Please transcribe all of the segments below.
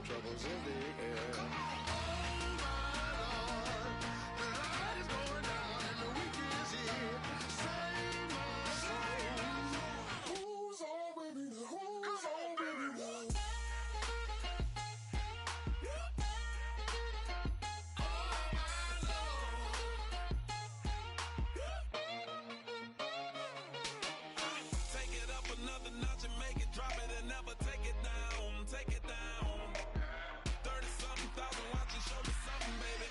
troubles in the air. Oh my Lord, the night is going down and the weekend's here. Save my soul. Who's on, baby? Who's on, baby? Take it up another notch and make it drop it and never take it down. Take it down. 30-something thousand watching, show me something, baby.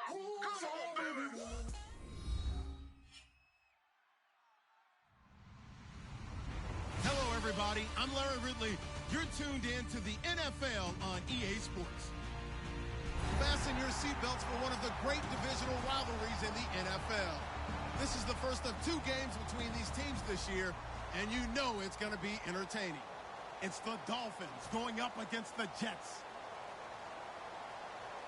Who's on, baby? Hello, everybody. I'm Larry Ridley. You're tuned in to the NFL on EA Sports. Fasten your seatbelts for one of the great divisional rivalries in the NFL. This is the first of 2 games between these teams this year, and you know it's going to be entertaining. It's the Dolphins going up against the Jets.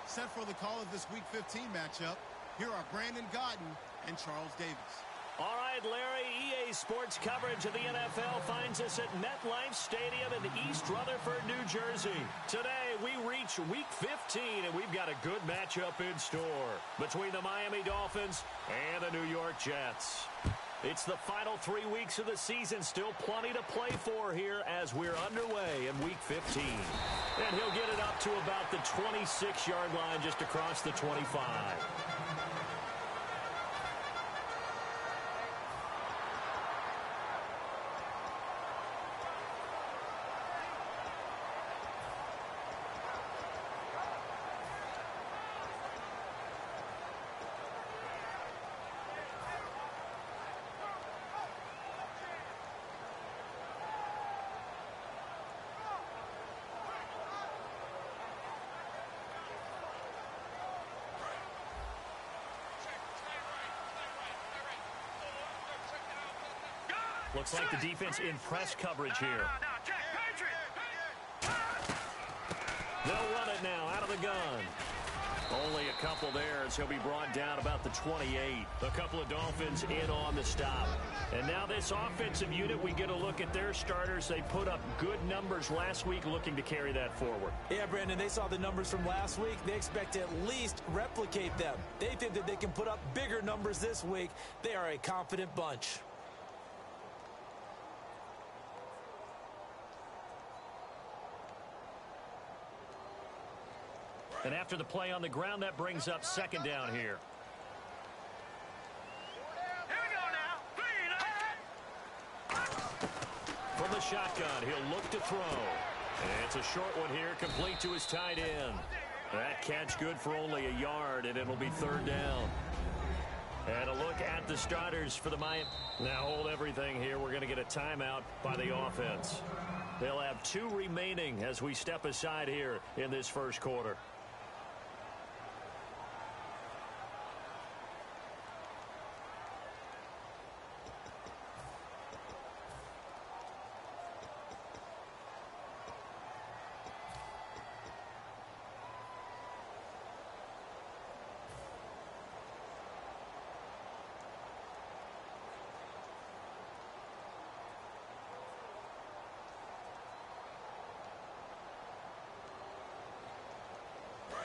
Set for the call of this Week 15 matchup, here are Brandon Gaudin and Charles Davis. All right, Larry, EA Sports coverage of the NFL finds us at MetLife Stadium in East Rutherford, New Jersey. Today, we reach Week 15, and we've got a good matchup in store between the Miami Dolphins and the New York Jets. It's the final 3 weeks of the season, still plenty to play for here as we're underway in Week 15. And he'll get it up to about the 26-yard line just across the 25. Looks like the defense in press coverage here. They'll run it now out of the gun. Only a couple there as he'll be brought down about the 28. A couple of Dolphins in on the stop. And now this offensive unit, we get a look at their starters. They put up good numbers last week, looking to carry that forward. Yeah, Brandon, they saw the numbers from last week. They expect to at least replicate them. They think that they can put up bigger numbers this week. They are a confident bunch. And after the play on the ground, that brings up second down here. Here we go now. From the shotgun, he'll look to throw. And it's a short one here, complete to his tight end. That catch good for only a yard, and it'll be third down. And a look at the starters for the Miami. Now hold everything here. We're going to get a timeout by the offense. They'll have 2 remaining as we step aside here in this first quarter.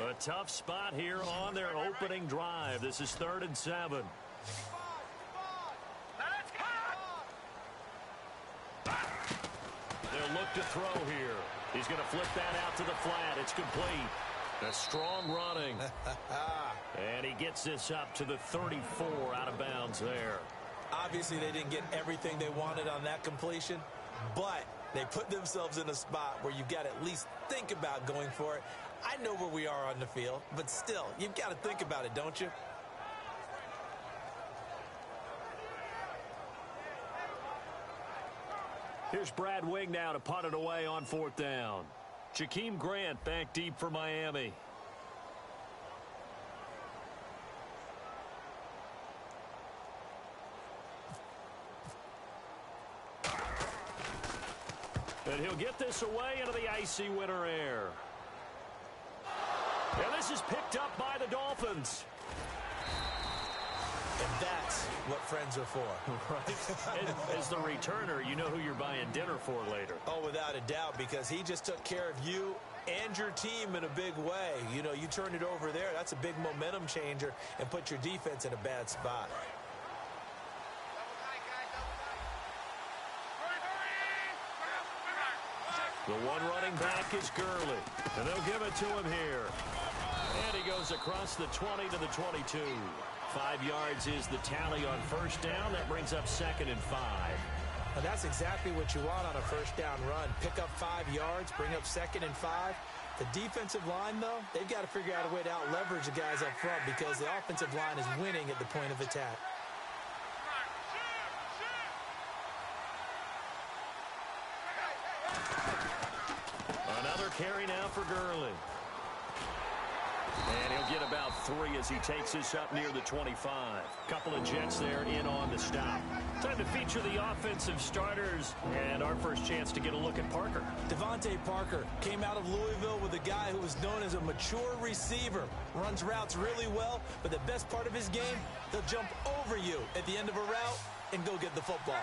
A tough spot here on their opening drive. This is 3rd and 7. They'll look to throw here. He's going to flip that out to the flat. It's complete. A strong running. And he gets this up to the 34 out of bounds there. Obviously, they didn't get everything they wanted on that completion, but they put themselves in a spot where you've got to at least think about going for it. I know where we are on the field, but still, you've got to think about it, don't you? Here's Brad Wing now to punt it away on 4th down. Jakeem Grant back deep for Miami. And he'll get this away into the icy winter air. And this is picked up by the Dolphins. And that's what friends are for. Right. And as the returner, you know who you're buying dinner for later. Oh, without a doubt, because he just took care of you and your team in a big way. You know, you turn it over there, that's a big momentum changer and put your defense in a bad spot. The one running back is Gurley, and they'll give it to him here. And he goes across the 20 to the 22. 5 yards is the tally on first down. That brings up 2nd and 5. Now that's exactly what you want on a first down run. Pick up 5 yards, bring up 2nd and 5. The defensive line, though, they've got to figure out a way to out-leverage the guys up front because the offensive line is winning at the point of attack. Another carry now for Gurley. And he'll get about 3 as he takes this up near the 25. Couple of Jets there in on the stop. Time to feature the offensive starters and our first chance to get a look at Parker. Devontae Parker came out of Louisville with a guy who was known as a mature receiver. Runs routes really well, but the best part of his game, he'll jump over you at the end of a route and go get the football.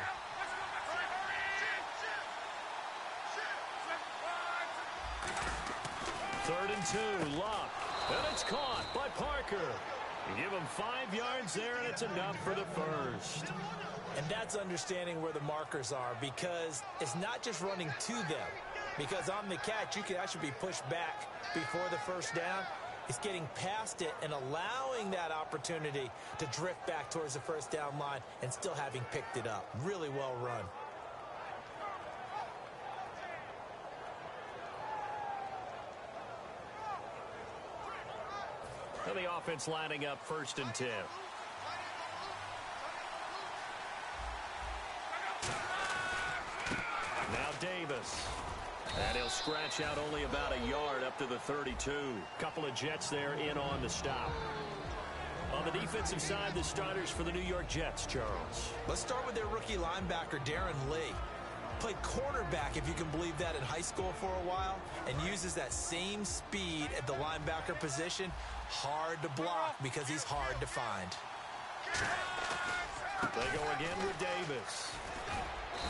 Third and 2, Luck. And it's caught by Parker. You give him 5 yards there, and it's enough for the first. And that's understanding where the markers are because it's not just running to them. Because on the catch, you can actually be pushed back before the first down. It's getting past it and allowing that opportunity to drift back towards the first down line and still having picked it up. Really well run. And the offense lining up 1st and 10. Now Davis. And he'll scratch out only about a yard up to the 32. Couple of Jets there in on the stop. On the defensive side, the starters for the New York Jets, Charles. Let's start with their rookie linebacker, Darren Lee. Played quarterback, if you can believe that, in high school for a while, and uses that same speed at the linebacker position. Hard to block because he's hard to find. They go again with Davis.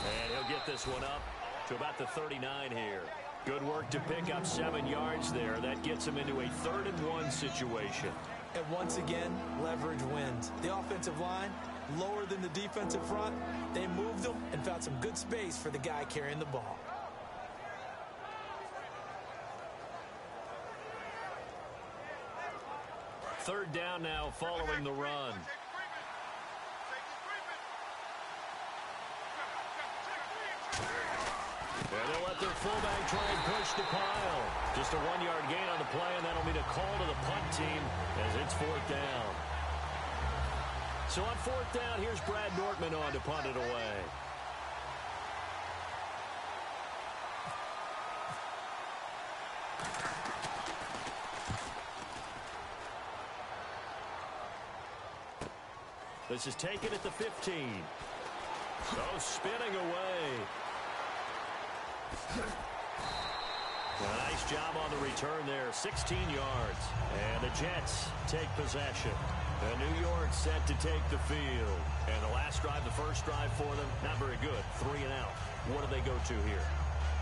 And he'll get this one up to about the 39 here. Good work to pick up 7 yards there. That gets him into a 3rd and 1 situation. And once again, leverage wins. The offensive line, lower than the defensive front. They moved them and found some good space for the guy carrying the ball. Third down now following the run. And they'll let their fullback try and push the pile. Just a 1-yard gain on the play, and that'll be a call to the punt team as it's 4th down. So on 4th down, here's Brad Nortman on to punt it away. This is taken at the 15. So spinning away. Nice job on the return there. 16 yards. And the Jets take possession. And New York set to take the field. And the last drive, the first drive for them, not very good. 3 and out. What do they go to here?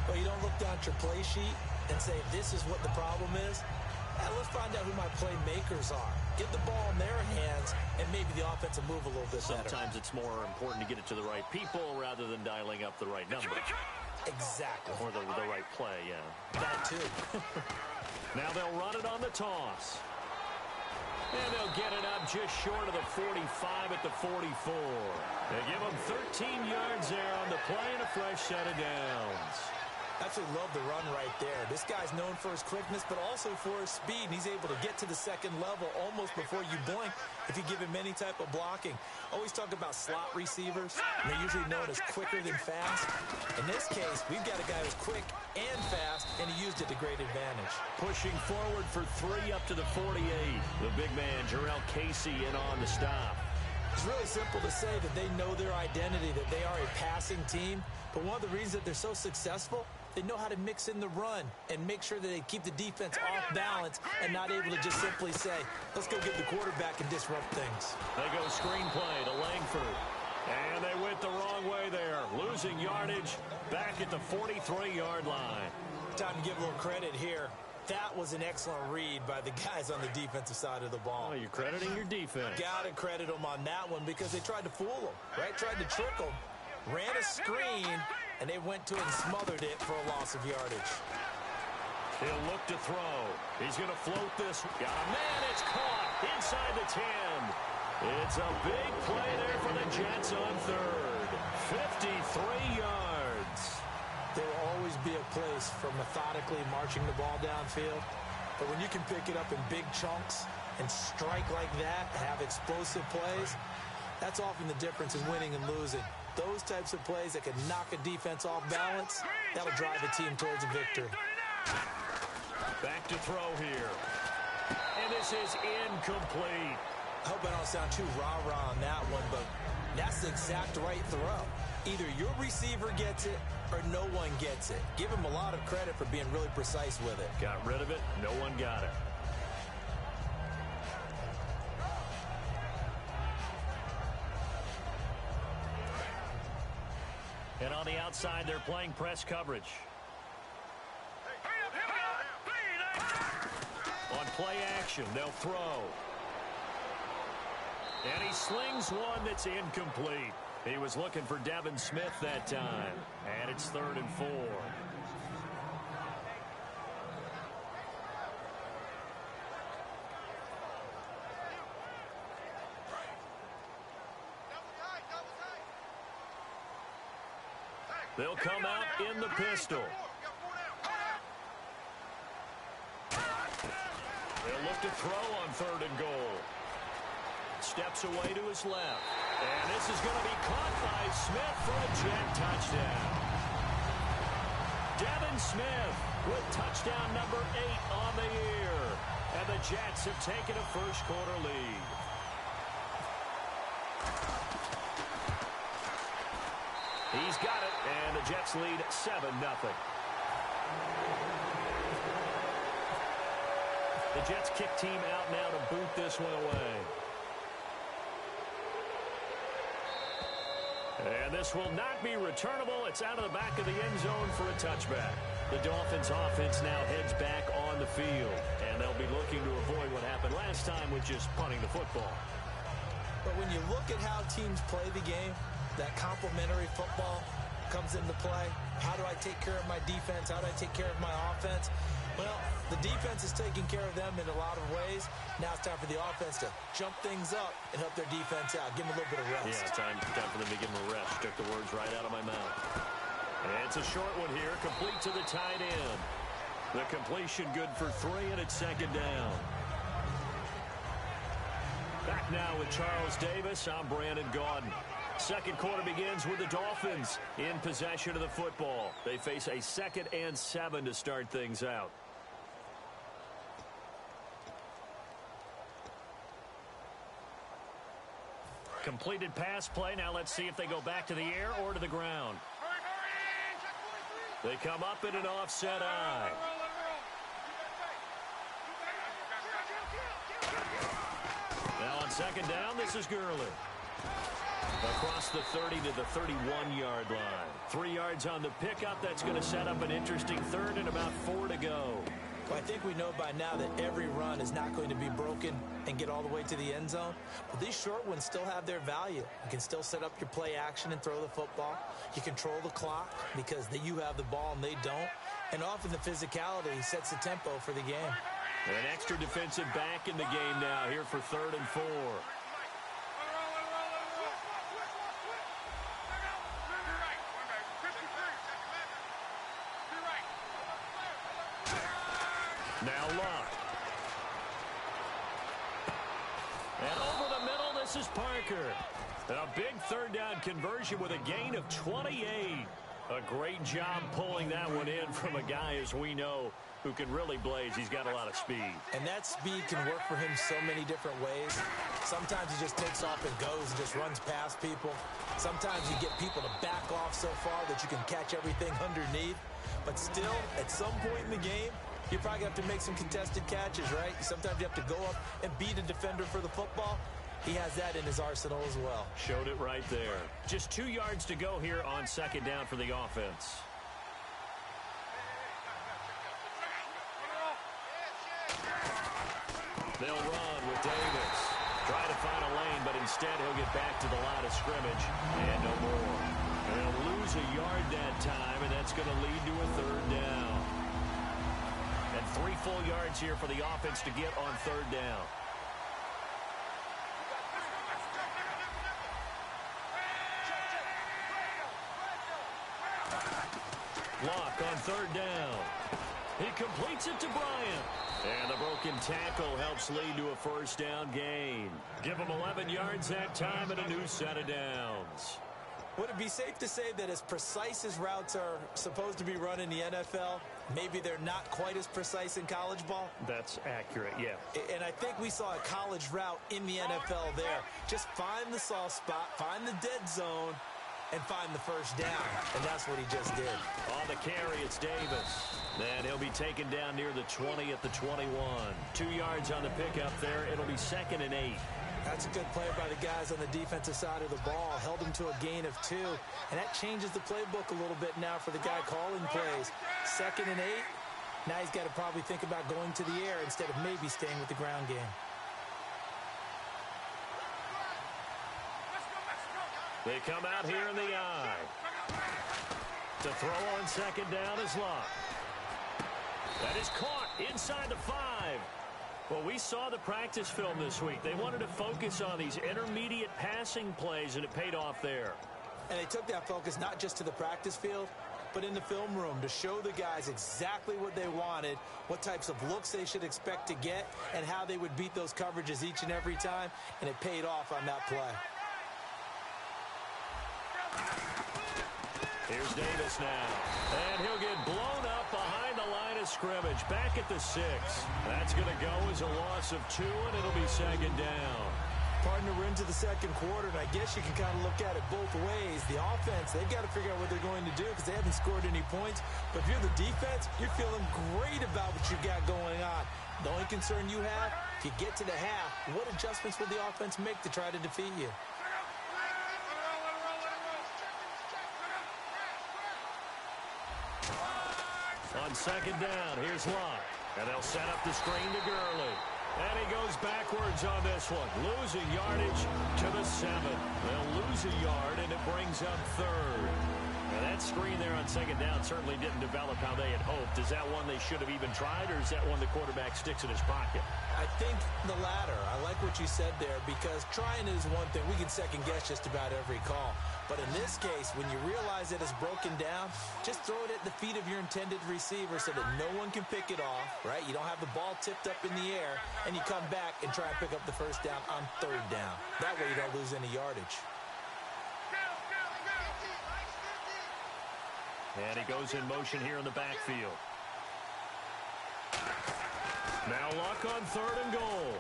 Well, you don't look down at your play sheet and say, this is what the problem is. Let's find out who my playmakers are. Get the ball in their hands, and maybe the offense will move a little bit better. Sometimes it's more important to get it to the right people rather than dialing up the right number. Exactly. Or the right play, yeah. That too. Now they'll run it on the toss. And they'll get it up just short of the 45 at the 44. They give them 13 yards there on the play and a fresh set of downs. Absolutely love the run right there. This guy's known for his quickness, but also for his speed. And he's able to get to the second level almost before you blink if you give him any type of blocking. Always talk about slot receivers. They're usually known as quicker than fast. In this case, we've got a guy who's quick and fast, and he used it to great advantage. Pushing forward for 3 up to the 48. The big man, Jarrell Casey, in on the stop. It's really simple to say that they know their identity, that they are a passing team. But one of the reasons that they're so successful, they know how to mix in the run and make sure that they keep the defense off balance and not able to just simply say, let's go get the quarterback and disrupt things. They go screenplay to Langford. And they went the wrong way there. Losing yardage back at the 43-yard line. time to give a little credit here. That was an excellent read by the guys on the defensive side of the ball. Oh, you're crediting your defense. Got to credit them on that one because they tried to fool them, right? Tried to trick them. Ran a screen, and they went to it and smothered it for a loss of yardage. He'll look to throw. He's going to float this. Got a man. It's caught inside the 10. It's a big play there for the Jets on third. 53 yards. There will always be a place for methodically marching the ball downfield. But when you can pick it up in big chunks and strike like that, have explosive plays, that's often the difference in winning and losing. Those types of plays that can knock a defense off balance, that'll drive a team towards a victory. Back to throw here. And this is incomplete. I hope I don't sound too rah-rah on that one, but that's the exact right throw. Either your receiver gets it or no one gets it. Give him a lot of credit for being really precise with it. Got rid of it. No one got it. And on the outside, they're playing press coverage. On play action, they'll throw. And he slings one that's incomplete. He was looking for Devin Smith that time. And it's 3rd and 4. They'll come out in the pistol. They'll look to throw on 3rd and goal. Steps away to his left. And this is going to be caught by Smith for a Jet touchdown. Devin Smith with touchdown number 8 on the year. And the Jets have taken a first-quarter lead. He's got it, and the Jets lead 7-0. The Jets kick team out now to boot this one away. And this will not be returnable. It's out of the back of the end zone for a touchback. The Dolphins offense now heads back on the field, and they'll be looking to avoid what happened last time with just punting the football. But when you look at how teams play the game, that complementary football comes into play. How do I take care of my defense? How do I take care of my offense? Well, the defense is taking care of them in a lot of ways. Now it's time for the offense to jump things up and help their defense out. Give them a little bit of rest. Yeah, time for them to give them a rest. Took the words right out of my mouth. And it's a short one here, complete to the tight end. The completion good for 3, and it's 2nd down. Back now with Charles Davis. I'm Brandon Gaudin. Second quarter begins with the Dolphins in possession of the football. They face a 2nd and 7 to start things out. Completed pass play. Now let's see if they go back to the air or to the ground. They come up in an offset eye. Now on 2nd down, this is Gurley. Across the 30 to the 31-yard line. 3 yards on the pickup. That's going to set up an interesting 3rd and about 4 to go. Well, I think we know by now that every run is not going to be broken and get all the way to the end zone. But these short ones still have their value. You can still set up your play action and throw the football. You control the clock because you have the ball and they don't. And often the physicality sets the tempo for the game. An extra defensive back in the game now here for 3rd and 4. Now Locke. And over the middle, this is Parker. And a big 3rd down conversion with a gain of 28. A great job pulling that one in from a guy, as we know, who can really blaze. He's got a lot of speed. And that speed can work for him so many different ways. Sometimes he just takes off and goes and just runs past people. Sometimes you get people to back off so far that you can catch everything underneath. But still, at some point in the game, you probably have to make some contested catches, right? Sometimes you have to go up and beat a defender for the football. He has that in his arsenal as well. Showed it right there. Just 2 yards to go here on 2nd down for the offense. They'll run with Davis. Try to find a lane, but instead he'll get back to the line of scrimmage. And no more. They'll lose a yard that time, and that's going to lead to a third down. And 3 full yards here for the offense to get on third down. Locke on third down. He completes it to Bryant. And the broken tackle helps lead to a first down gain. Give him 11 yards that time and a new set of downs. Would it be safe to say that as precise as routes are supposed to be run in the NFL, maybe they're not quite as precise in college ball? That's accurate, yeah. And I think we saw a college route in the NFL there. Just find the soft spot, find the dead zone, and find the first down. And that's what he just did. On the carry, it's Davis. And he'll be taken down near the 20 at the 21. 2 yards on the pickup there. It'll be 2nd and 8. That's a good play by the guys on the defensive side of the ball. Held him to a gain of 2. And that changes the playbook a little bit now for the guy calling plays. 2nd and 8. Now he's got to probably think about going to the air instead of maybe staying with the ground game. They come out here in the eye. To throw on 2nd down is Locke. That is caught inside the 5. Well, we saw the practice film this week. They wanted to focus on these intermediate passing plays, and it paid off there. And they took that focus not just to the practice field, but in the film room to show the guys exactly what they wanted, what types of looks they should expect to get, and how they would beat those coverages each and every time, and it paid off on that play. Here's Davis now. And he'll get blown up behind the line of scrimmage. Back at the 6. That's going to go as a loss of 2, and it'll be 2nd down. Partner, we're into the second quarter, and I guess you can kind of look at it both ways. The offense, they've got to figure out what they're going to do because they haven't scored any points. But if you're the defense, you're feeling great about what you got going on. The only concern you have, if you get to the half, what adjustments will the offense make to try to defeat you? On 2nd down, here's Locke. And they'll set up the screen to Gurley. And he goes backwards on this one. Losing yardage to the 7. They'll lose a yard, and it brings up 3rd. Now that screen there on 2nd down certainly didn't develop how they had hoped. Is that one they should have even tried, or is that one the quarterback sticks in his pocket? I think the latter. I like what you said there because trying is one thing. We can second guess just about every call. But in this case, when you realize that it's broken down, just throw it at the feet of your intended receiver so that no one can pick it off, right? You don't have the ball tipped up in the air, and you come back and try and pick up the first down on 3rd down. That way you don't lose any yardage. And he goes in motion here in the backfield. Now Locke on 3rd and goal.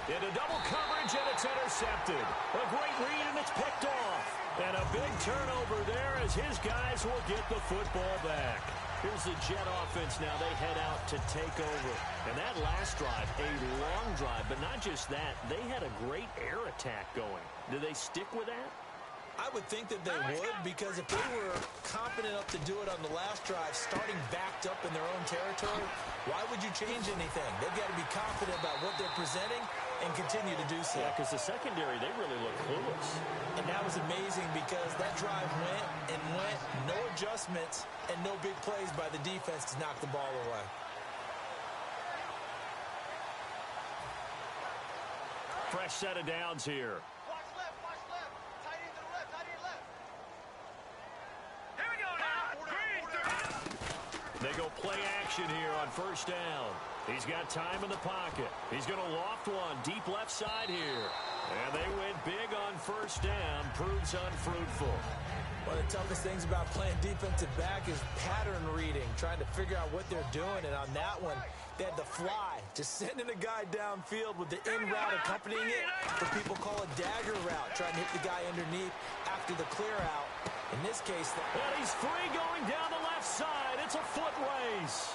Into double coverage, and it's intercepted. A great read, and it's picked off. And a big turnover there as his guys will get the football back. Here's the Jet offense now. They head out to take over. And that last drive, a long drive, but not just that. They had a great air attack going. Do they stick with that? I would think that they would because if they were confident enough to do it on the last drive, starting backed up in their own territory, why would you change anything? They've got to be confident about what they're presenting and continue to do so. Yeah, because the secondary, they really look clueless. And that was amazing because that drive went, no adjustments, and no big plays by the defense to knock the ball away. Fresh set of downs here. They go play action here on 1st down. He's got time in the pocket. He's going to loft one deep left side here. And they went big on 1st down. Proves unfruitful. One of the toughest things about playing defensive back is pattern reading, trying to figure out what they're doing. And on that one, they had the fly, just sending a guy downfield with the in route accompanying it. What people call a dagger route, trying to hit the guy underneath after the clear out. In this case, and he's free going down the left side. It's a foot race.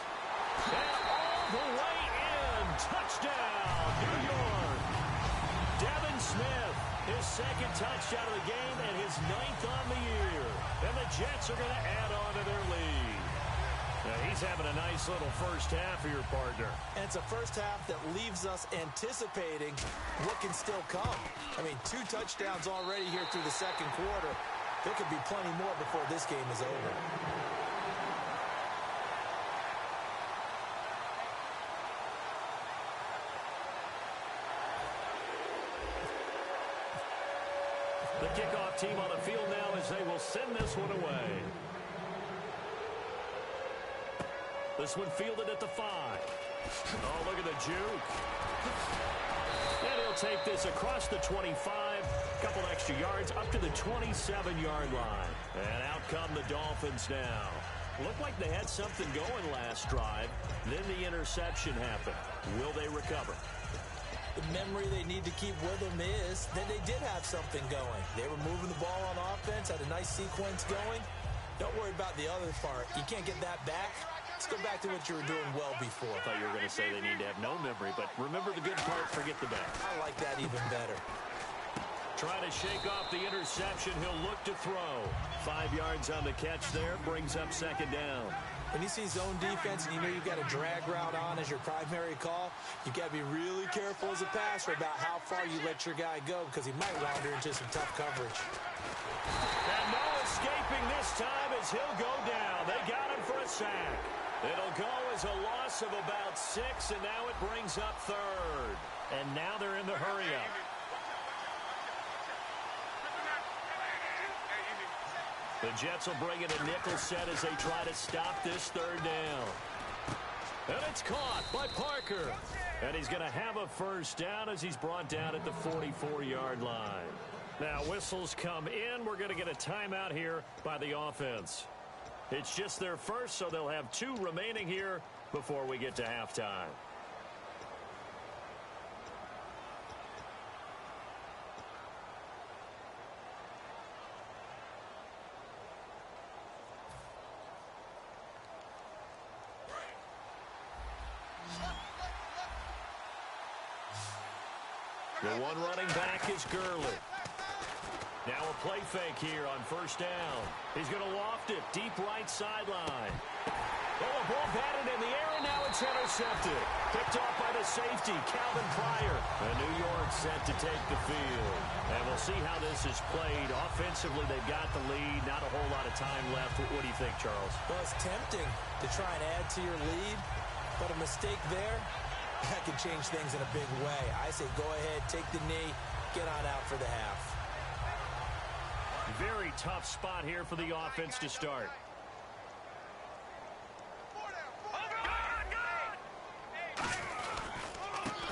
And all the way in. Touchdown, New York. Devin Smith, his 2nd touchdown of the game and his 9th on the year. And the Jets are going to add on to their lead. He's having a nice little first half for your partner. And it's a first half that leaves us anticipating what can still come. I mean, 2 touchdowns already here through the second quarter. There could be plenty more before this game is over. The kickoff team on the field now as they will send this one away. This one fielded at the 5. Oh, look at the juke. And he'll take this across the 25. Couple extra yards up to the 27-yard line. And out come the Dolphins now. Looked like they had something going last drive. Then the interception happened. Will they recover? The memory they need to keep with them is that they did have something going. They were moving the ball on offense, had a nice sequence going. Don't worry about the other part. You can't get that back. Let's go back to what you were doing well before. I thought you were going to say they need to have no memory, but remember the good part, forget the bad. I like that even better. Trying to shake off the interception. He'll look to throw. 5 yards on the catch there. Brings up second down. When you see zone defense and you know you've got a drag route on as your primary call, you've got to be really careful as a passer about how far you let your guy go because he might wander into some tough coverage. And no escaping this time as he'll go down. They got him for a sack. It'll go as a loss of about 6, and now it brings up third. And now they're in the hurry-up. The Jets will bring in a nickel set as they try to stop this third down. And it's caught by Parker. And he's going to have a first down as he's brought down at the 44-yard line. Now, whistles come in. We're going to get a timeout here by the offense. It's just their first, so they'll have 2 remaining here before we get to halftime. The one running back is Gurley. Now a play fake here on first down. He's going to loft it deep right sideline. Oh, the ball batted in the air, and now it's intercepted. Picked off by the safety, Calvin Pryor. And New York set to take the field. And we'll see how this is played. Offensively, they've got the lead. Not a whole lot of time left. What do you think, Charles? Well, it's tempting to try and add to your lead, but a mistake there, that can change things in a big way. I say go ahead, take the knee, get on out for the half. Very tough spot here for the offense to start.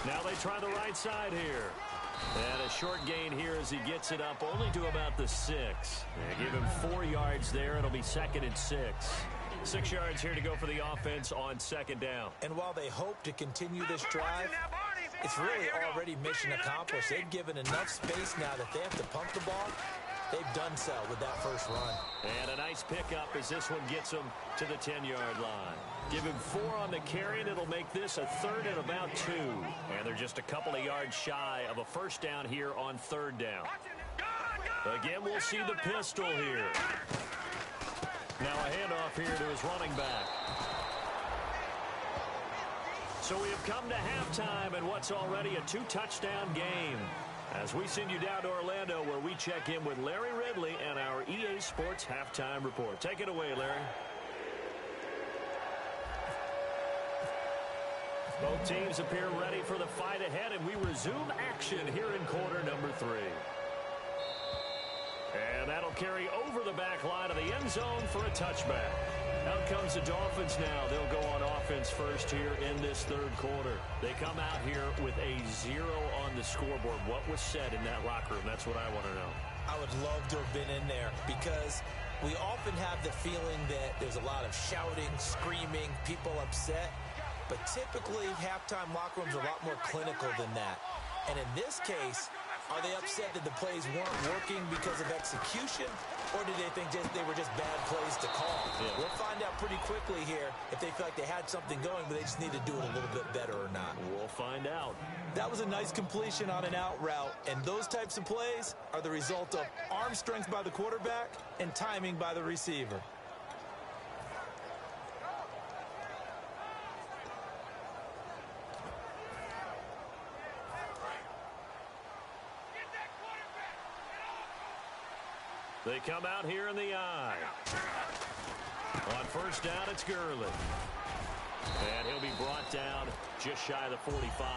Now they try the right side here. And a short gain here as he gets it up only to about the 6. They give him 4 yards there. It'll be 2nd and 6. 6 yards here to go for the offense on second down. And while they hope to continue this drive, it's really already mission accomplished. They've given enough space now that they have to pump the ball. They've done so with that first run. And a nice pickup as this one gets them to the 10-yard line. Give him 4 on the carry, and it'll make this a 3rd and about 2. And they're just a couple of yards shy of a first down here on 3rd down. Again, we'll see the pistol here. Now a handoff here to his running back. So we have come to halftime in what's already a 2-touchdown game. As we send you down to Orlando where we check in with Larry Ridley and our EA Sports Halftime Report. Take it away, Larry. Both teams appear ready for the fight ahead, and we resume action here in quarter number 3. And that'll carry over the back line of the end zone for a touchback. Out comes the Dolphins now. They'll go on offense first here in this third quarter. They come out here with a 0 on the scoreboard. What was said in that locker room? That's what I want to know. I would love to have been in there because we often have the feeling that there's a lot of shouting, screaming, people upset. But typically, halftime locker rooms are a lot more clinical than that. And in this case, are they upset that the plays weren't working because of execution, or did they think they were just bad plays to call? Yeah. We'll find out pretty quickly here if they feel like they had something going, but they just need to do it a little bit better or not. We'll find out. That was a nice completion on an out route, and those types of plays are the result of arm strength by the quarterback and timing by the receiver. They come out here in the I. On first down, it's Gurley. And he'll be brought down just shy of the 45.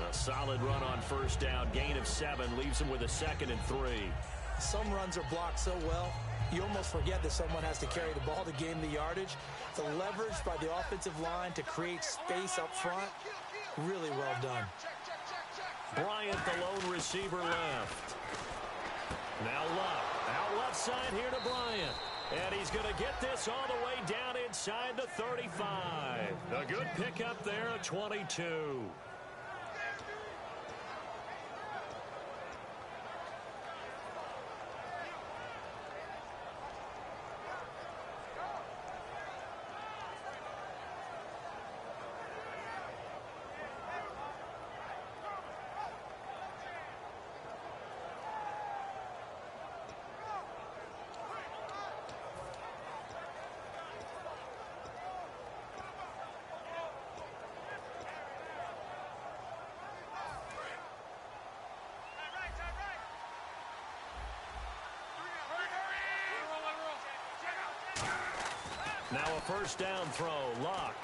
A solid run on first down. Gain of 7 leaves him with a 2nd and 3. Some runs are blocked so well, you almost forget that someone has to carry the ball to gain the yardage. The leverage by the offensive line to create space up front, really well done. Bryant, the lone receiver, left. Now Luck. Out left side here to Bryant. And he's going to get this all the way down inside the 35. A good pickup there at 22. Now a first down throw. Luck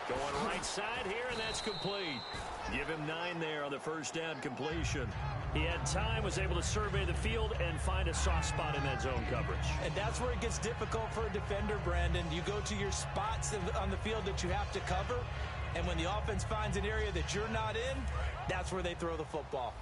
going right side here, and that's complete. Give him 9 there on the first down completion. He had time, was able to survey the field and find a soft spot in that zone coverage. And that's where it gets difficult for a defender, Brandon. You go to your spots on the field that you have to cover, and when the offense finds an area that you're not in, that's where they throw the football.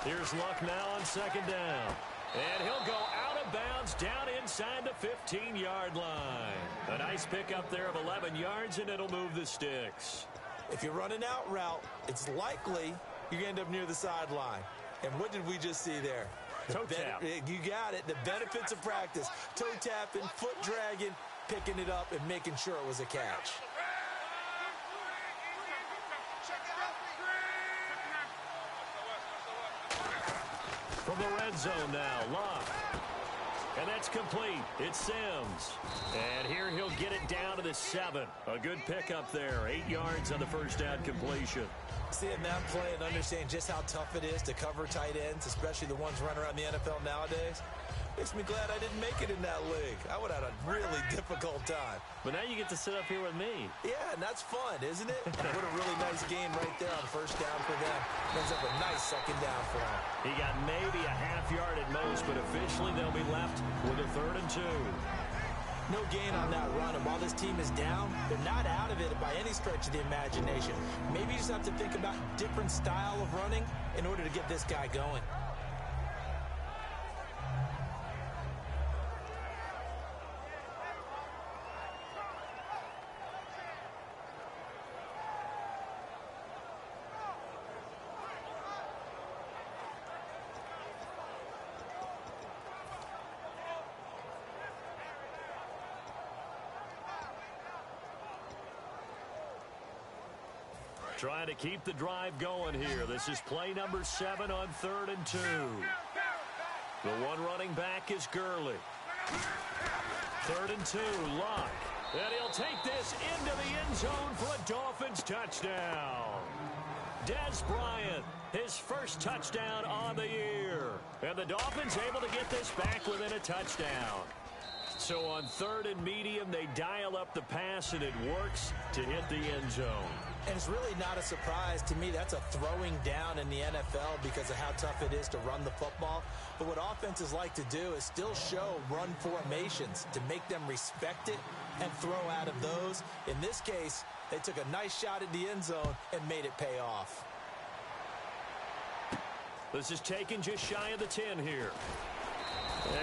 Here's Luck now on second down. And he'll go out of bounds down inside the 15-yard line. A nice pickup there of 11 yards, and it'll move the sticks. If you're running out route, it's likely you're going to end up near the sideline. And what did we just see there? Toe tap. You got it. The benefits of practice. Toe tapping, foot dragging, picking it up, and making sure it was a catch. From the red zone now, Luck. And that's complete. It's Sims. And here he'll get it down to the 7. A good pickup there. 8 yards on the first down completion. Seeing that play and understanding just how tough it is to cover tight ends, especially the ones running around the NFL nowadays, makes me glad I didn't make it in that league. I would have had a really difficult time. But now you get to sit up here with me. Yeah, and that's fun, isn't it? What a really nice game right there on first down for them. Ends up a nice second down for him. He got maybe a half yard at most, but officially they'll be left with a 3rd and 2. No gain on that run, and while this team is down, they're not out of it by any stretch of the imagination. Maybe you just have to think about different style of running in order to get this guy going. Trying to keep the drive going here. This is play number 7 on 3rd and 2. The one running back is Gurley. 3rd and 2, Luck. And he'll take this into the end zone for a Dolphins touchdown. Dez Bryant, his first touchdown on the year. And the Dolphins able to get this back within a touchdown. So on 3rd and medium, they dial up the pass, and it works to hit the end zone. And it's really not a surprise to me. That's a throwing down in the NFL because of how tough it is to run the football. But what offenses like to do is still show run formations to make them respect it and throw out of those. In this case, they took a nice shot at the end zone and made it pay off. This is taken just shy of the 10 here.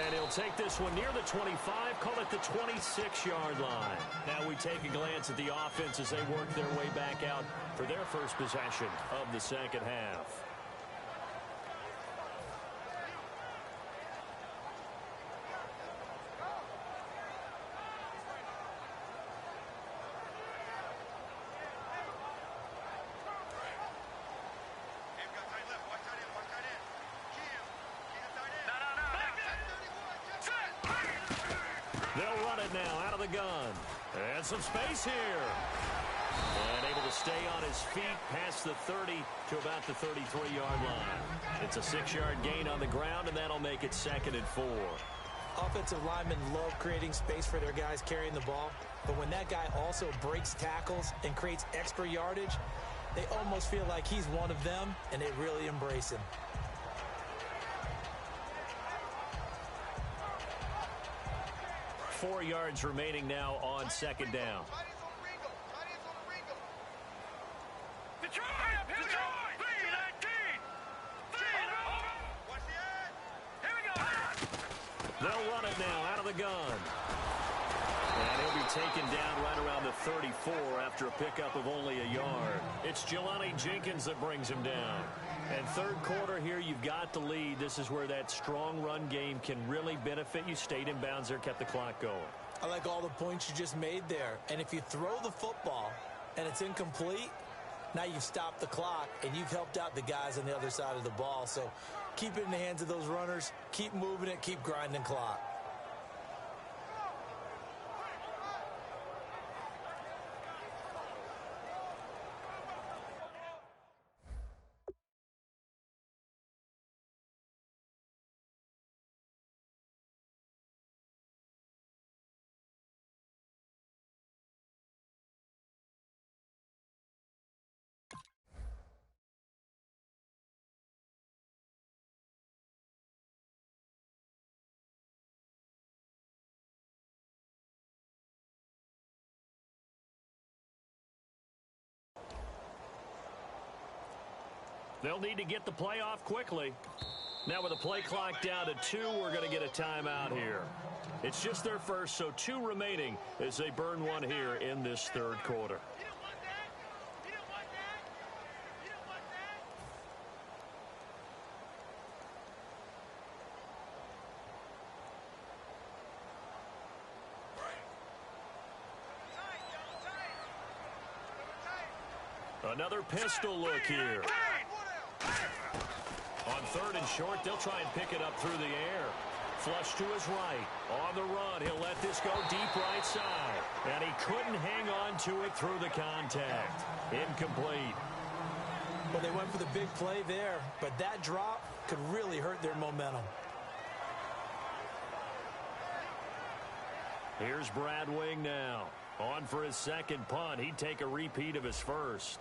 And he'll take this one near the 25, call it the 26-yard line. Now we take a glance at the offense as they work their way back out for their first possession of the second half. They'll run it now out of the gun. And some space here. And able to stay on his feet past the 30 to about the 33-yard line. It's a 6-yard gain on the ground, and that'll make it 2nd and 4. Offensive linemen love creating space for their guys carrying the ball, but when that guy also breaks tackles and creates extra yardage, they almost feel like he's one of them, and they really embrace him. Four yards remaining now on 2nd down. They'll run it now out of the gun. And he'll be taken down right around the 34 after a pickup of only a yard. It's Jelani Jenkins that brings him down. And third quarter here, you've got the lead. This is where that strong run game can really benefit you. Stayed in bounds there, kept the clock going. I like all the points you just made there. And if you throw the football and it's incomplete, now you've stopped the clock and you've helped out the guys on the other side of the ball. So keep it in the hands of those runners. Keep moving it. Keep grinding clock. They'll need to get the play off quickly. Now with the play clock down to 2, we're going to get a timeout here. It's just their first, so 2 remaining as they burn one here in this third quarter. Another pistol look here. On 3rd and short, they'll try and pick it up through the air. Flush to his right. On the run, he'll let this go deep right side. And he couldn't hang on to it through the contact. Incomplete. Well, they went for the big play there, but that drop could really hurt their momentum. Here's Brad Wing now. On for his second punt. He'd take a repeat of his first.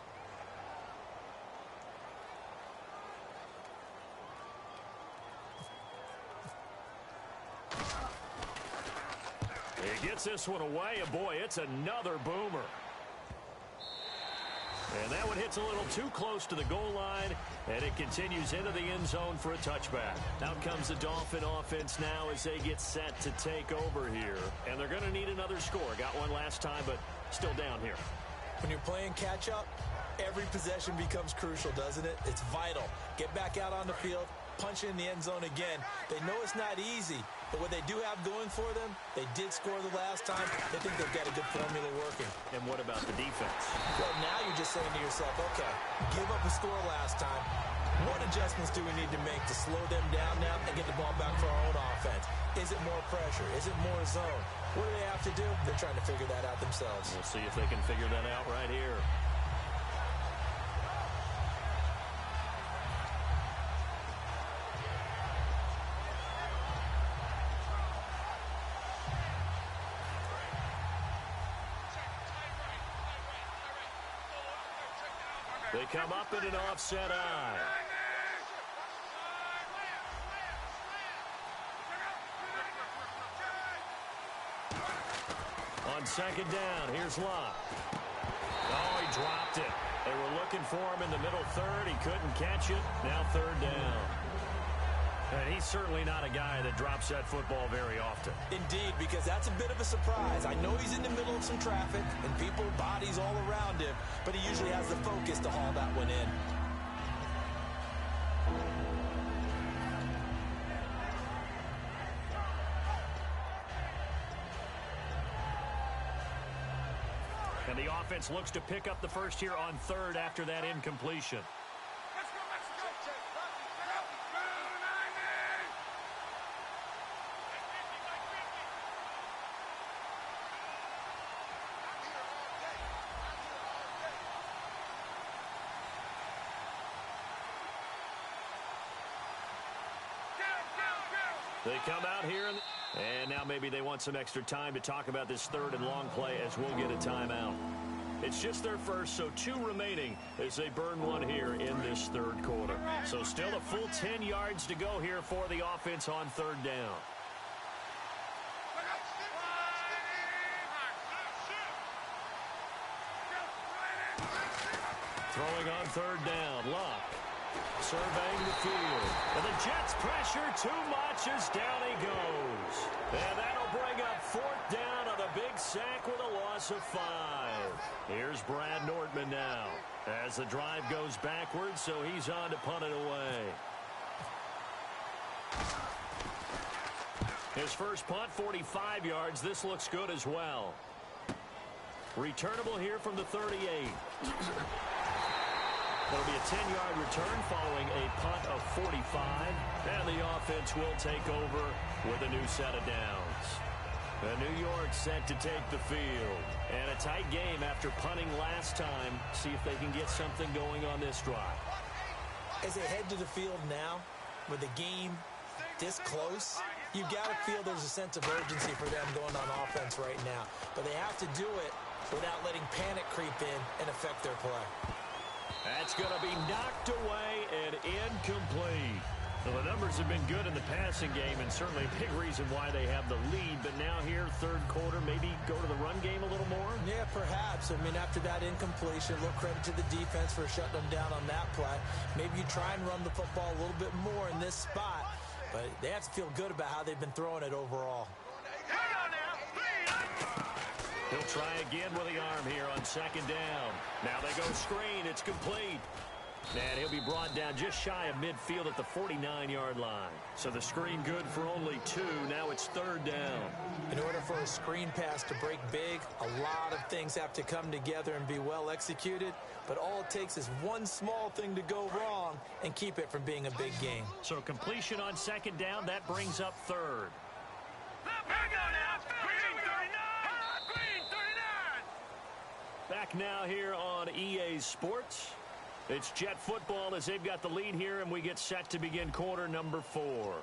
He gets this one away, and boy, it's another boomer. And that one hits a little too close to the goal line, and it continues into the end zone for a touchback. Out comes the Dolphin offense now as they get set to take over here. And they're going to need another score. Got one last time, but still down here. When you're playing catch-up, every possession becomes crucial, doesn't it? It's vital. Get back out on the field, punch in the end zone again. They know it's not easy, but what they do have going for them, they did score the last time. They think they've got a good formula working. And what about the defense? Well, now you're just saying to yourself, okay, give up a score last time. What adjustments do we need to make to slow them down now and get the ball back for our own offense? Is it more pressure? Is it more zone? What do they have to do? They're trying to figure that out themselves. We'll see if they can figure that out right here. They come up in an offset eye. On second down, here's Locke. Oh, he dropped it. They were looking for him in the middle third. He couldn't catch it. Now 3rd down. And he's certainly not a guy that drops that football very often. Indeed, because that's a bit of a surprise. I know he's in the middle of some traffic and people, bodies all around him, but he usually has the focus to haul that one in. And the offense looks to pick up the first here on 3rd after that incompletion. They come out here, and now maybe they want some extra time to talk about this third and long play as we'll get a timeout. It's just their first, so 2 remaining as they burn one here in this third quarter. So still a full 10 yards to go here for the offense on third down. Throwing on third down, Luck. Surveying the field. And the Jets pressure too much as down he goes. And that'll bring up fourth down on a big sack with a loss of 5. Here's Brad Nortman now as the drive goes backwards, so he's on to punt it away. His first punt, 45 yards. This looks good as well. Returnable here from the 38. That'll be a 10-yard return following a punt of 45. And the offense will take over with a new set of downs. The New York set to take the field. And a tight game after punting last time. See if they can get something going on this drive. As they head to the field now, with the game this close, you got to feel there's a sense of urgency for them going on offense right now. But they have to do it without letting panic creep in and affect their play. That's going to be knocked away and incomplete. Well, the numbers have been good in the passing game and certainly a big reason why they have the lead. But now here, third quarter, maybe go to the run game a little more? Yeah, perhaps. I mean, after that incompletion, a little credit to the defense for shutting them down on that play. Maybe you try and run the football a little bit more in this spot. But they have to feel good about how they've been throwing it overall. He'll try again with the arm here on second down. Now they go screen. It's complete. And he'll be brought down just shy of midfield at the 49-yard line. So the screen good for only 2. Now it's third down. In order for a screen pass to break big, a lot of things have to come together and be well executed. But all it takes is one small thing to go wrong and keep it from being a big game. So completion on second down, that brings up third. Back now here on EA Sports. It's Jet football as they've got the lead here, and we get set to begin quarter number 4.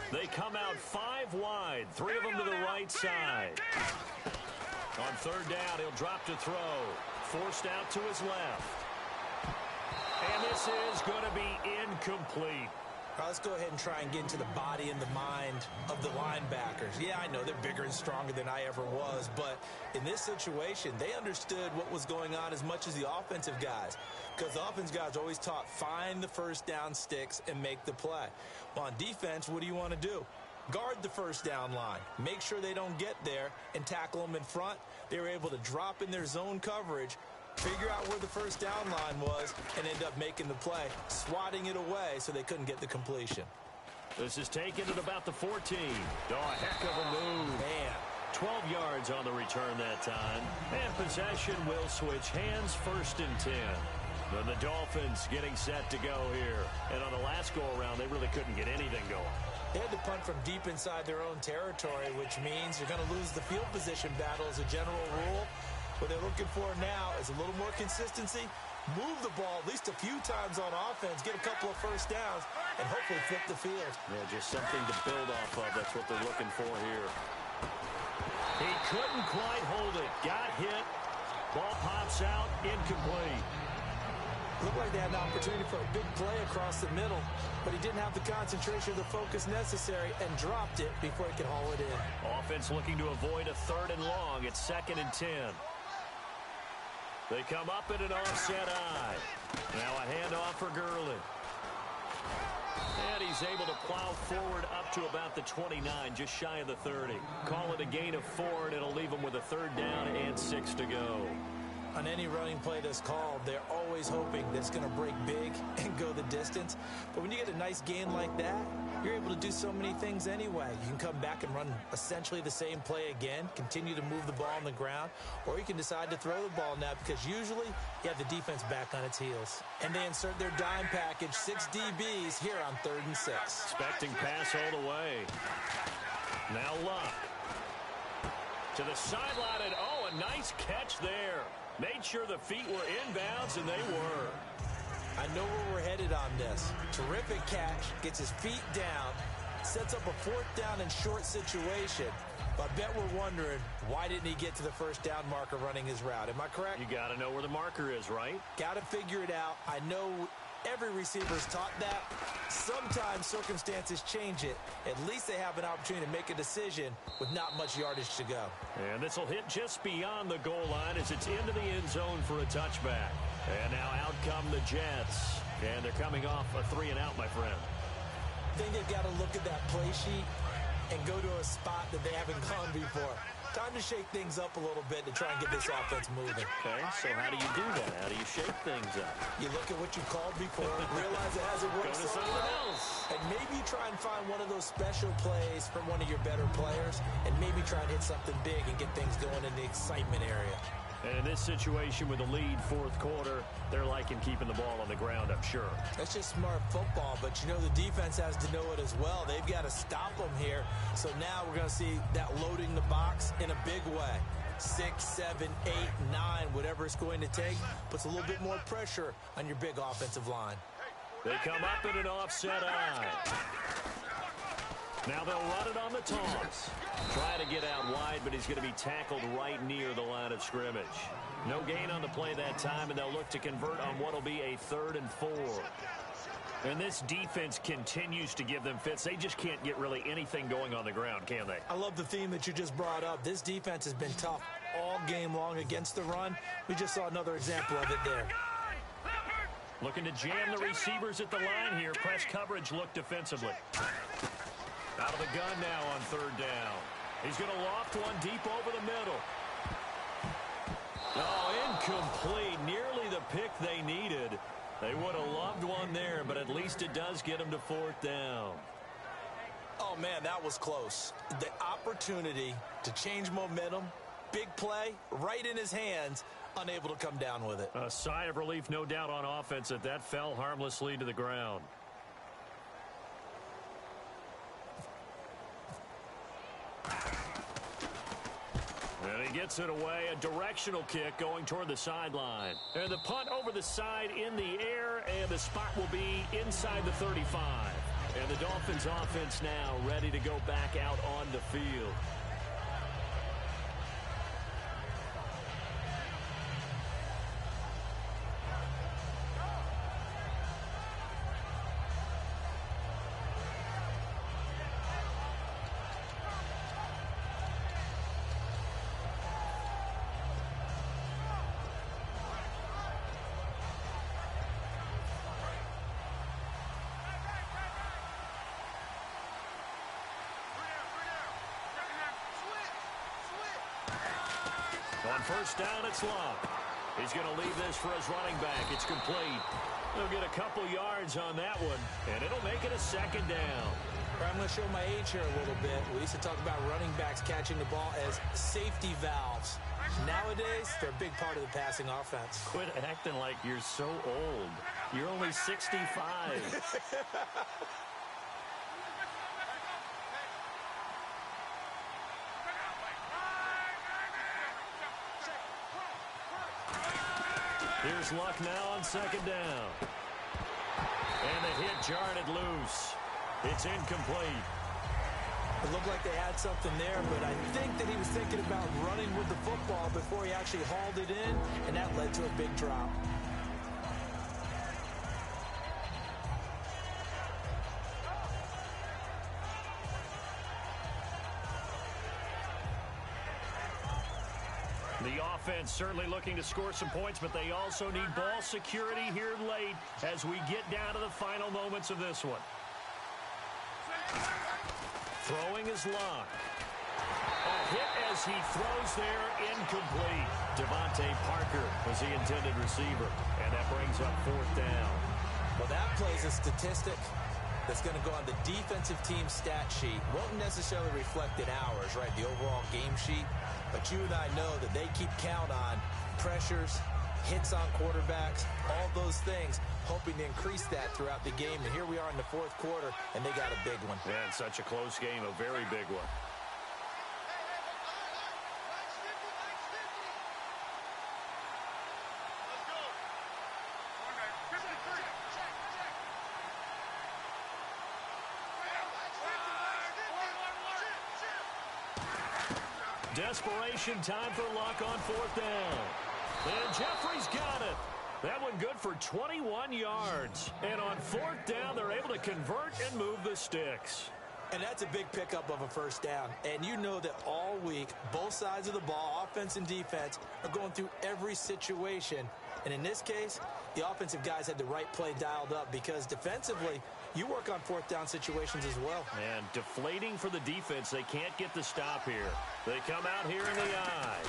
They come out 5 wide, 3 of them to the right side. On third down, he'll drop to throw. Forced out to his left. And this is going to be incomplete. All right, let's go ahead and try and get into the body and the mind of the linebackers. Yeah, I know they're bigger and stronger than I ever was, but in this situation, they understood what was going on as much as the offensive guys. Because the offensive guys always taught, find the first down sticks and make the play. Well, on defense, what do you want to do? Guard the first down line. Make sure they don't get there and tackle them in front. They were able to drop in their zone coverage, figure out where the first down line was, and end up making the play, swatting it away so they couldn't get the completion. This is taken at about the 14. Oh, a heck of a move. Man. 12 yards on the return that time. And possession will switch hands, first and 10. And the Dolphins getting set to go here. And on the last go-around, they really couldn't get anything going. They had to punt from deep inside their own territory, which means you're going to lose the field position battle as a general rule. What they're looking for now is a little more consistency, move the ball at least a few times on offense, get a couple of first downs, and hopefully flip the field. Yeah, just something to build off of. That's what they're looking for here. He couldn't quite hold it. Got hit. Ball pops out. Incomplete. Looked like they had an opportunity for a big play across the middle, but he didn't have the concentration or the focus necessary and dropped it before he could haul it in. Offense looking to avoid a third and long. It's second and 10. They come up in an offset eye. Now a handoff for Gurley. And he's able to plow forward up to about the 29, just shy of the 30. Call it a gain of 4, and it'll leave him with a third down and 6 to go. On any running play that's called, they're always always hoping that it's going to break big and go the distance. But when you get a nice gain like that, you're able to do so many things anyway. You can come back and run essentially the same play again, continue to move the ball on the ground, or you can decide to throw the ball now because usually you have the defense back on its heels. And they insert their dime package, 6 DBs here on 3rd and 6. Expecting pass all the way. Now Luck. To the sideline, and oh, a nice catch there. Made sure the feet were inbounds, and they were. I know where we're headed on this. Terrific catch, gets his feet down, sets up a 4th down and short situation. But I bet we're wondering, why didn't he get to the 1st down marker running his route? Am I correct? You got to know where the marker is, right? Got to figure it out. I know every receiver's taught that. Sometimes circumstances change it. At least they have an opportunity to make a decision with not much yardage to go. And this will hit just beyond the goal line as it's into the end zone for a touchback. And now out come the Jets. And they're coming off a 3-and-out, my friend. I think they've got to look at that play sheet and go to a spot that they haven't gone before. Time to shake things up a little bit to try and get this offense moving. Okay, so how do you do that? How do you shake things up? You look at what you called before, realize it hasn't worked Go to something else. and maybe try and find one of those special plays from one of your better players, and maybe try and hit something big and get things going in the excitement area. And in this situation with the lead 4th quarter, they're liking keeping the ball on the ground, I'm sure. That's just smart football, but you know the defense has to know it as well. They've got to stop them here. So now we're going to see that loading the box in a big way. 6, 7, 8, 9, whatever it's going to take, puts a little bit more pressure on your big offensive line. They come up in an offset eye. Now they'll run it on the toss. Trying to get out wide, but he's going to be tackled right near the line of scrimmage. No gain on the play that time, and they'll look to convert on what will be a 3rd and 4. And this defense continues to give them fits. They just can't get really anything going on the ground, can they? I love the theme that you just brought up. This defense has been tough all game long against the run. We just saw another example of it there. Looking to jam the receivers at the line here. Press coverage look defensively. Out of the gun now on 3rd down. He's going to loft one deep over the middle. Oh, incomplete. Nearly the pick they needed. They would have loved one there, but at least it does get them to 4th down. Oh, man, that was close. The opportunity to change momentum, big play, right in his hands, unable to come down with it. A sigh of relief, no doubt, on offense that fell harmlessly to the ground. And he gets it away, a directional kick going toward the sideline. And the punt over the side in the air, and the spot will be inside the 35. And the Dolphins offense now ready to go back out on the field. On 1st down, it's Luck. He's going to leave this for his running back. It's complete. He'll get a couple yards on that one, and it'll make it a 2nd down. I'm going to show my age here a little bit. We used to talk about running backs catching the ball as safety valves. Nowadays, they're a big part of the passing offense. Quit acting like you're so old. You're only 65. Here's Luck now on 2nd down. And the hit jarred it loose. It's incomplete. It looked like they had something there, but I think that he was thinking about running with the football before he actually hauled it in, and that led to a big drop. The offense certainly looking to score some points, but they also need ball security here late as we get down to the final moments of this one. Throwing is Luck. A hit as he throws there, incomplete. Devontae Parker was the intended receiver, and that brings up 4th down. Well, that plays a statistic that's going to go on the defensive team stat sheet. Won't necessarily reflect in ours, right, the overall game sheet. But you and I know that they keep count on pressures, hits on quarterbacks, all those things, hoping to increase that throughout the game. And here we are in the 4th quarter, and they got a big one. Yeah, and such a close game, a very big one. Desperation time for Luck on 4th down. And Jeffrey's got it. That one good for 21 yards. And on 4th down, they're able to convert and move the sticks. And that's a big pickup of a 1st down. And you know that all week, both sides of the ball, offense and defense, are going through every situation. And in this case, the offensive guys had the right play dialed up because defensively, you work on 4th down situations as well. And deflating for the defense. They can't get the stop here. They come out here in the eye.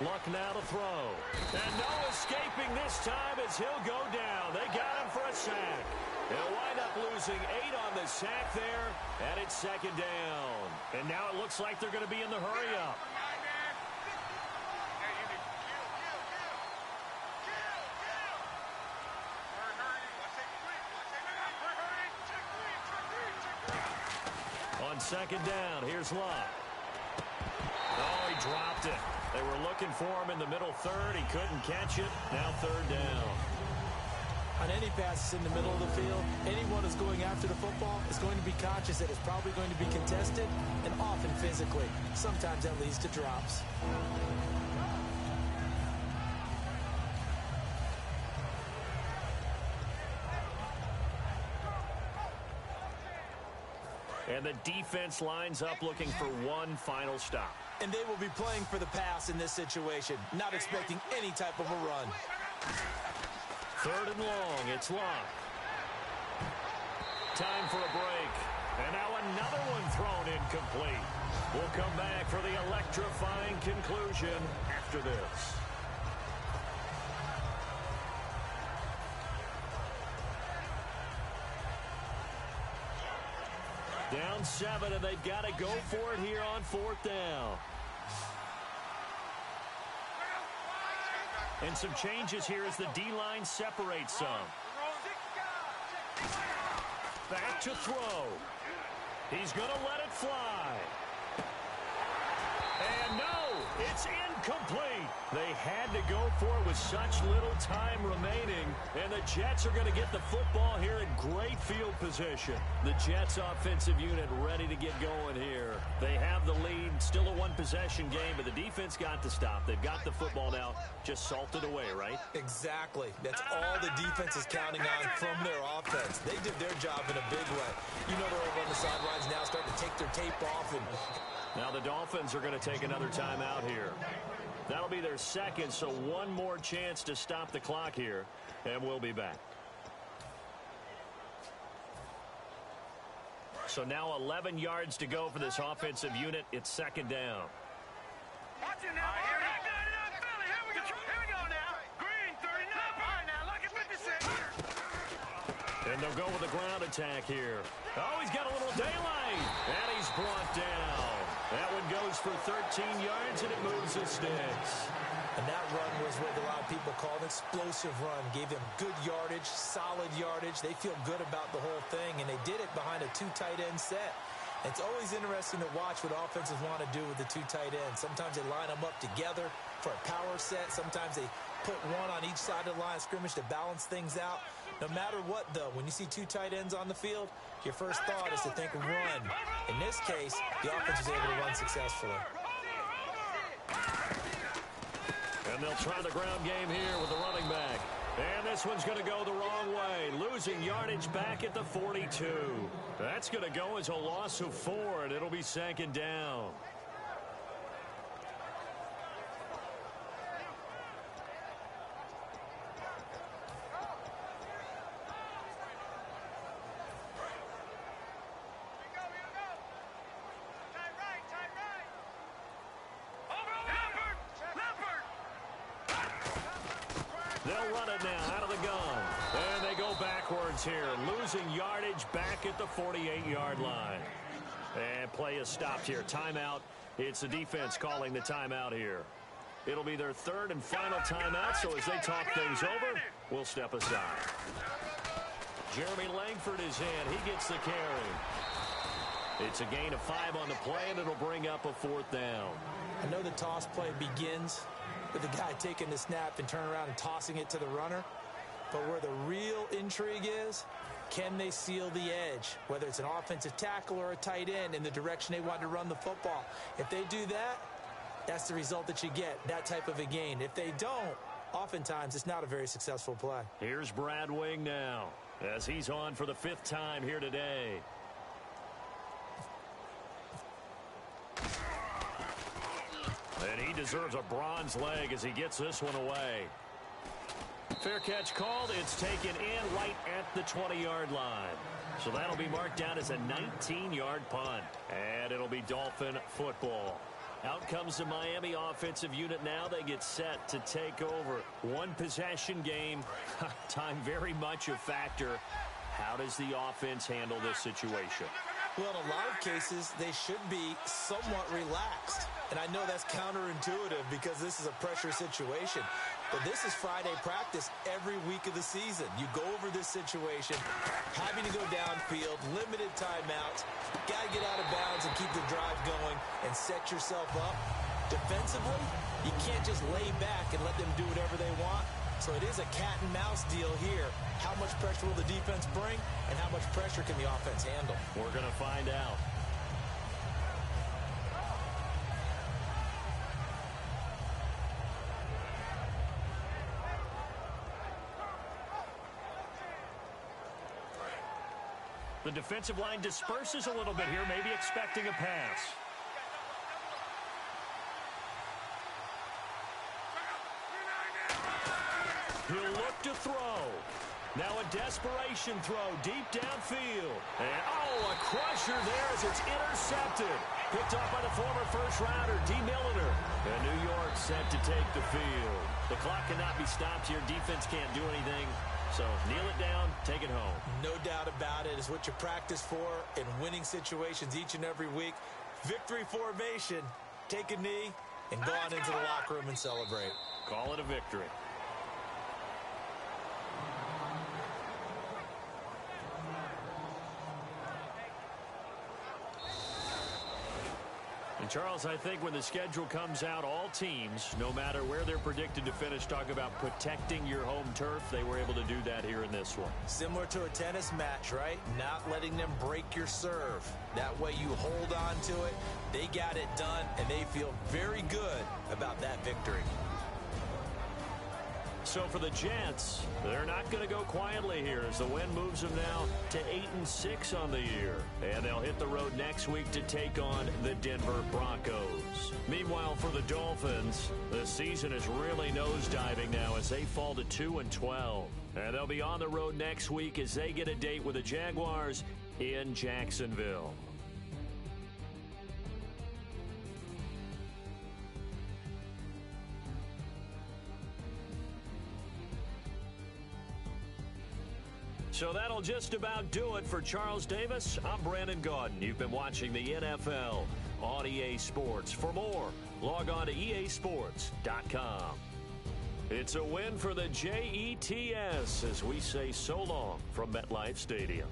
Luck now to throw. And no escaping this time as he'll go down. They got him for a sack. They'll wind up losing 8 on the sack there, and it's 2nd down. And now it looks like they're going to be in the hurry-up. On 2nd down, here's Luck. Oh, he dropped it. They were looking for him in the middle 3rd. He couldn't catch it. Now 3rd down. On any passes in the middle of the field, anyone who's going after the football is going to be conscious that it's probably going to be contested and often physically. Sometimes that leads to drops. And the defense lines up looking for one final stop. And they will be playing for the pass in this situation, not expecting any type of a run. 3rd and long, it's Luck. Time for a break. And now another one thrown incomplete. We'll come back for the electrifying conclusion after this. Down 7, and they've got to go for it here on 4th down. And some changes here as the D-line separates some. Back to throw. He's going to let it fly. And no, it's incomplete. They had to go for it with such little time remaining. And the Jets are going to get the football here in great field position. The Jets offensive unit ready to get going here. They have the lead, still a one-possession game, but the defense got to stop. They've got the football now, just salted away, right? Exactly. That's all the defense is counting on from their offense. They did their job in a big way. You know they're over on the sidelines now starting to take their tape off. And now the Dolphins are going to take another timeout here. That'll be their 2nd, so one more chance to stop the clock here, and we'll be back. So now 11 yards to go for this offensive unit. It's 2nd down. Watch it now. Here we go now. Green, 39. All right, now look at 56. And they'll go with a ground attack here. Oh, he's got a little daylight. And he's brought down. That one goes for 13 yards, and it moves the sticks. And that run was what a lot of people call an explosive run. Gave them good yardage, solid yardage. They feel good about the whole thing, and they did it behind a 2 tight end set. It's always interesting to watch what offenses want to do with the 2 tight ends. Sometimes they line them up together for a power set. Sometimes they put one on each side of the line of scrimmage to balance things out. No matter what, though, when you see 2 tight ends on the field, your first thought is to think run. In this case, the offense was able to run successfully. And they'll try the ground game here with the running back. And this one's going to go the wrong way. Losing yardage back at the 42. That's going to go as a loss of 4, and it'll be 2nd down. They'll run it now out of the gun. And they go backwards here, losing yardage back at the 48-yard line. And play is stopped here. Timeout. It's the defense calling the timeout here. It'll be their third and final timeout, so as they talk things over, we'll step aside. Jeremy Langford is in. He gets the carry. It's a gain of 5 on the play, and it'll bring up a 4th down. I know the toss play begins with the guy taking the snap and turning around and tossing it to the runner. But where the real intrigue is, can they seal the edge, whether it's an offensive tackle or a tight end, in the direction they want to run the football? If they do that, that's the result that you get, that type of a gain. If they don't, oftentimes it's not a very successful play. Here's Brad Wing now, as he's on for the 5th time here today. And he deserves a bronze leg as he gets this one away. Fair catch called. It's taken in right at the 20-yard line. So that'll be marked down as a 19-yard punt. And it'll be Dolphin football. Out comes the Miami offensive unit now. They get set to take over. One possession game. Time very much a factor. How does the offense handle this situation? Well, in a lot of cases, they should be somewhat relaxed. And I know that's counterintuitive because this is a pressure situation. But this is Friday practice every week of the season. You go over this situation, having to go downfield, limited timeouts, got to get out of bounds and keep the drive going and set yourself up. Defensively, you can't just lay back and let them do whatever they want. So it is a cat and mouse deal here. How much pressure will the defense bring, and how much pressure can the offense handle? We're going to find out. The defensive line disperses a little bit here, maybe expecting a pass. He'll look to throw. Now a desperation throw deep downfield. And, a crusher there as it's intercepted. Picked up by the former first-rounder, D. Milliner. And New York set to take the field. The clock cannot be stopped here. Defense can't do anything. So kneel it down, take it home. No doubt about it. It's what you practice for in winning situations each and every week. Victory formation. Take a knee and go on into the locker room and celebrate. Call it a victory. And Charles, I think when the schedule comes out, all teams, no matter where they're predicted to finish, talk about protecting your home turf. They were able to do that here in this one. Similar to a tennis match, right? Not letting them break your serve. That way you hold on to it. They got it done, and they feel very good about that victory. So for the Jets, they're not going to go quietly here as the win moves them now to 8-6 on the year. And they'll hit the road next week to take on the Denver Broncos. Meanwhile, for the Dolphins, the season is really nosediving now as they fall to 2-12. And they'll be on the road next week as they get a date with the Jaguars in Jacksonville. So that'll just about do it for Charles Davis. I'm Brandon Gaudin. You've been watching the NFL on EA Sports. For more, log on to easports.com. It's a win for the Jets as we say so long from MetLife Stadium.